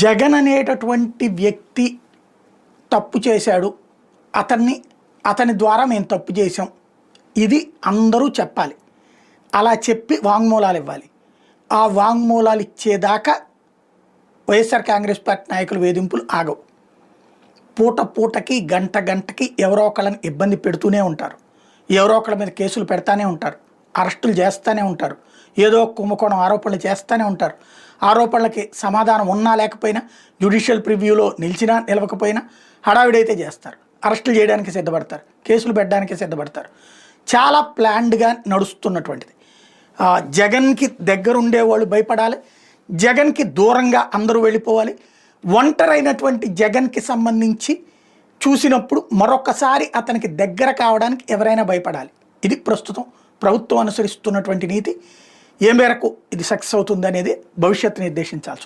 జగన్ అనేటటువంటి వ్యక్తి తప్పు చేశాడు, అతని ద్వారా మేము తప్పు చేసాం, ఇది అందరూ చెప్పాలి. అలా చెప్పి వాంగ్మూలాలు ఇవ్వాలి. ఆ వాంగ్మూలాలు ఇచ్చేదాకా వైఎస్ఆర్ కాంగ్రెస్ పార్టీ నాయకుల వేధింపులు ఆగవు. పూట పూటకి గంట గంటకి ఎవరో ఒకళ్ళని ఇబ్బంది పెడుతూనే ఉంటారు, ఎవరో ఒకళ్ళ మీద కేసులు పెడతానే ఉంటారు, అరెస్టులు చేస్తూనే ఉంటారు, ఏదో కుంభకోణం ఆరోపణలు చేస్తూనే ఉంటారు. ఆరోపణలకి సమాధానం ఉన్నా లేకపోయినా, జ్యుడిషియల్ ప్రివ్యూలో నిలిచినా నిలవకపోయినా హడావిడైతే చేస్తారు, అరెస్టులు చేయడానికి సిద్ధపడతారు, కేసులు పెట్టడానికి సిద్ధపడతారు. చాలా ప్లాన్డ్గా నడుస్తున్నటువంటిది. జగన్కి దగ్గరుండే వాళ్ళు భయపడాలి, జగన్కి దూరంగా అందరూ వెళ్ళిపోవాలి. ఒంటరైనటువంటి జగన్కి సంబంధించి చూసినప్పుడు మరొకసారి అతనికి దగ్గర కావడానికి ఎవరైనా భయపడాలి. ఇది ప్రస్తుతం ప్రభుత్వం అనుసరిస్తున్నటువంటి నీతి. ఏ మేరకు ఇది సక్సెస్ అవుతుంది అనేది భవిష్యత్తు నిర్దేశించాల్సి ఉంది.